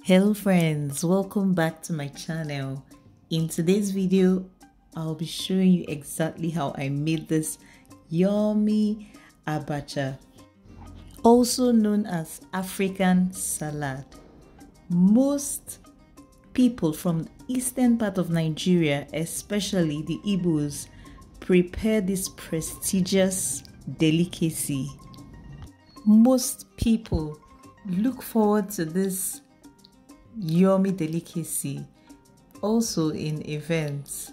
Hello friends, welcome back to my channel. In today's video, I'll be showing you exactly how I made this yummy abacha, also known as African salad. Most people from the eastern part of Nigeria, especially the Igbos, prepare this prestigious delicacy. Most people look forward to this yummy delicacy also in events.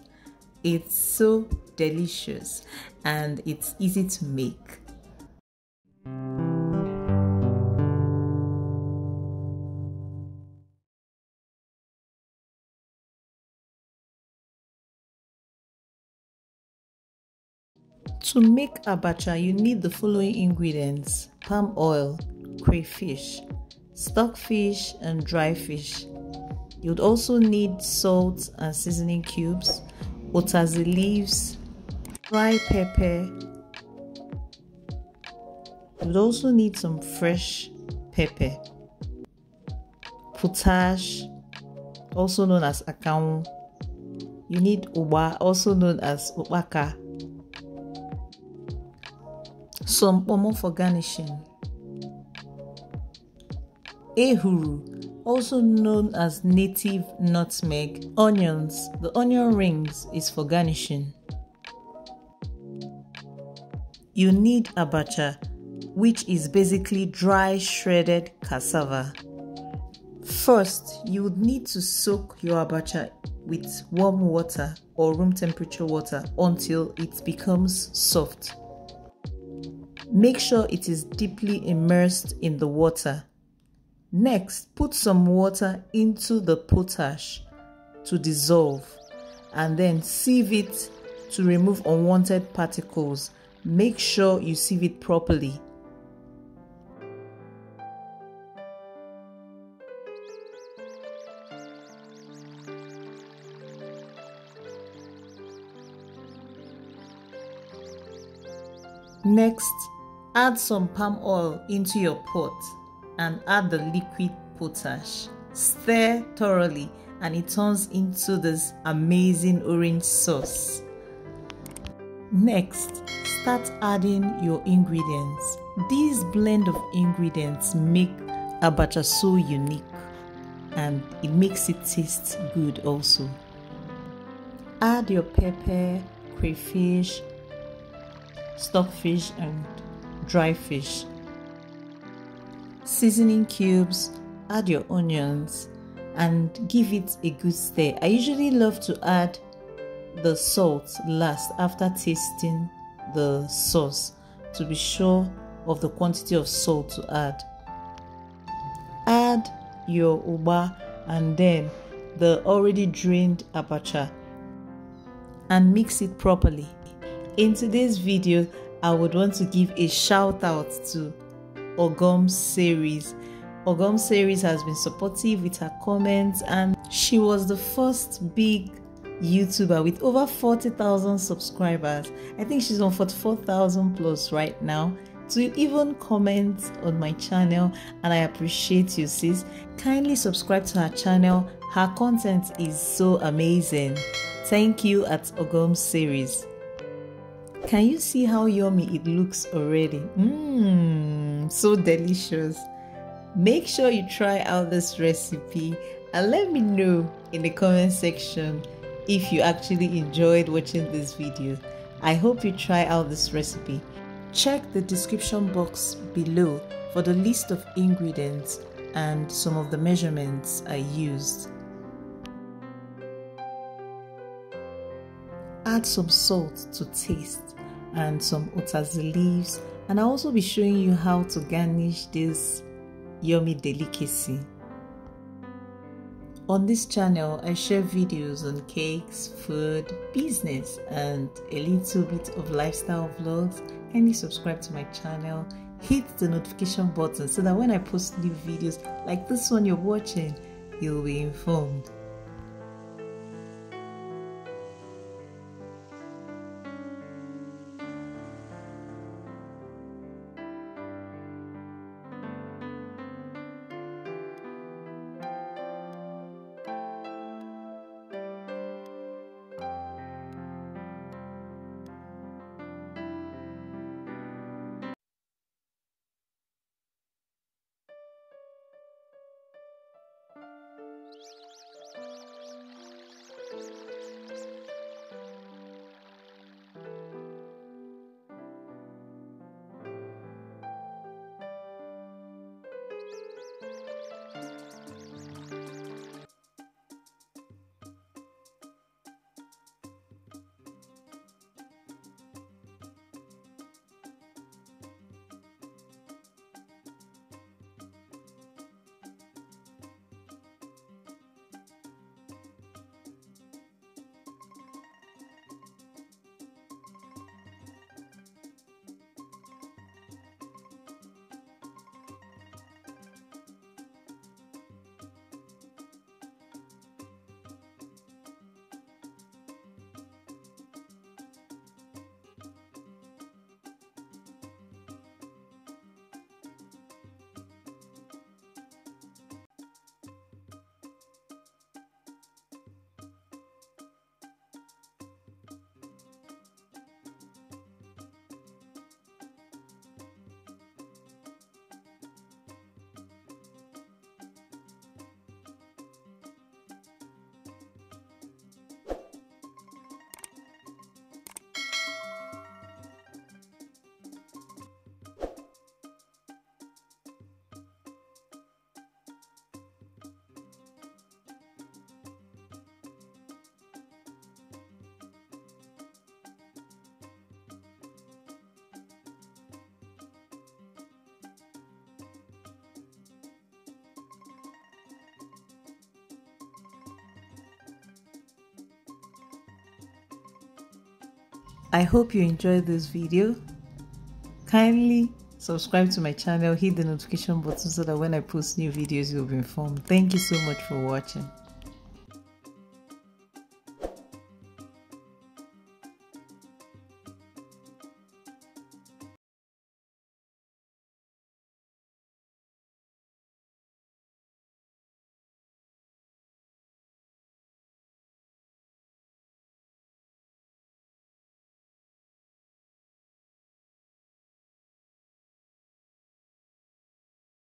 It's so delicious and it's easy to make. To make abacha, you need the following ingredients: palm oil, crayfish, stockfish, and dry fish. You'd also need salt and seasoning cubes, Utazi leaves, dry pepper. You'd also need some fresh pepper, potash, also known as akamu. You need Ugba, also known as Abacha, some Kpomo for garnishing, ehuru, also known as native nutmeg, onions. The onion rings is for garnishing. You need abacha, which is basically dry shredded cassava. First, you would need to soak your abacha with warm water or room temperature water until it becomes soft. Make sure it is deeply immersed in the water. Next, put some water into the potash to dissolve and then sieve it to remove unwanted particles. Make sure you sieve it properly. Next, add some palm oil into your pot and add the liquid potash. Stir thoroughly and it turns into this amazing orange sauce. Next, start adding your ingredients. This blend of ingredients make abacha so unique and it makes it taste good also. Add your pepper, crayfish, stockfish, and dry fish. Seasoning cubes, add your onions and give it a good stir. I usually love to add the salt last after tasting the sauce to be sure of the quantity of salt to add. Add your Ugba and then the already drained abacha and mix it properly. In today's video, I would want to give a shout out to Ogom Series. Ogom Series has been supportive with her comments and she was the first big YouTuber with over 40,000 subscribers. I think she's on 44,000 plus right now, to even comment on my channel, and I appreciate you, sis. Kindly subscribe to her channel. Her content is so amazing. Thank you at Ogom Series. Can you see how yummy it looks already? So delicious. Make sure you try out this recipe and let me know in the comment section if you actually enjoyed watching this video. I hope you try out this recipe. Check the description box below for the list of ingredients and some of the measurements I used. Add some salt to taste and some Utazi leaves, and I'll also be showing you how to garnish this yummy delicacy. On this channel, I share videos on cakes, food, business, and a little bit of lifestyle vlogs. Kindly subscribe to my channel, hit the notification button so that when I post new videos like this one you're watching, you'll be informed. I hope you enjoyed this video. Kindly subscribe to my channel, hit the notification button so that when I post new videos you'll be informed. Thank you so much for watching.